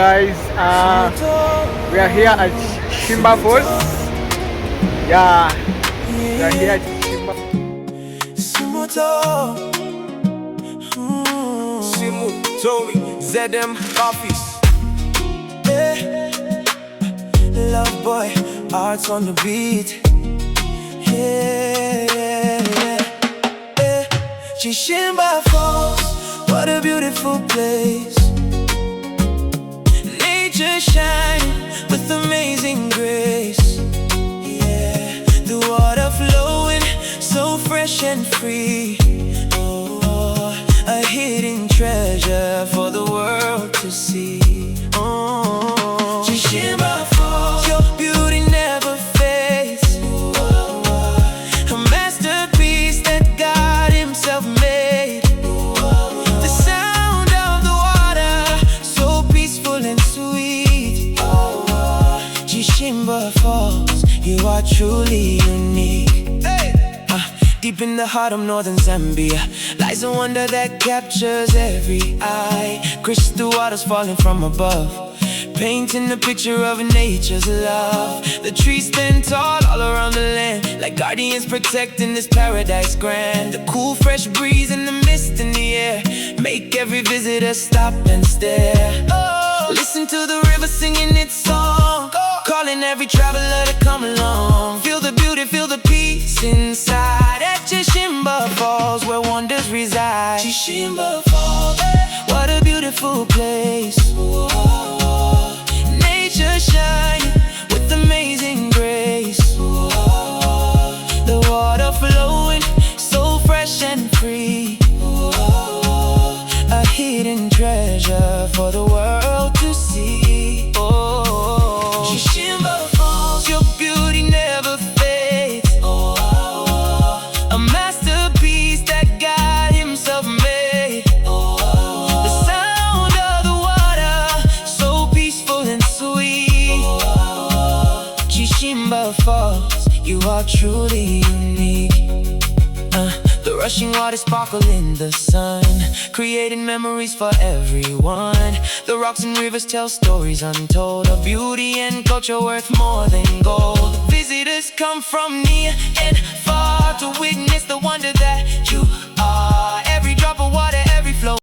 guys, we are here at Chishimba Falls. Yeah, we are here at Chishimba. ZM Office. Love boy, arts on the beat. Chishimba Falls, what a beautiful place. Nature shining with amazing grace. Yeah, the water flowing so fresh and free. Oh, a hidden treasure for the world to see. Oh, Chishimba Falls, your beauty never fades. A masterpiece that God Himself made. The sound of the water, so peaceful and sweet. Chishimba Falls, you are truly unique. Deep in the heart of northern Zambia lies a wonder that captures every eye. Crystal waters falling from above, painting a picture of nature's love. The trees stand tall all around the land, like guardians protecting this paradise grand. The cool fresh breeze and the mist in the air make every visitor stop and stare. Oh, listen to the river singing its song, calling every traveler to come along. Feel the beauty, feel the peace inside at Chishimba Falls, where wonders reside. Chishimba Falls, what a beautiful place. Whoa. Nature shining with amazing grace. Whoa. The water flowing so fresh and free. Whoa. A hidden treasure for the world to see. Oh, Chishimba Falls, your beauty never fades. A masterpiece that God Himself made. The sound of the water, so peaceful and sweet. Chishimba Falls, you are truly unique. The rushing water sparkle in the sun, creating memories for everyone. The rocks and rivers tell stories untold of beauty and culture worth more than gold. Visitors come from near and far to witness the wonder that you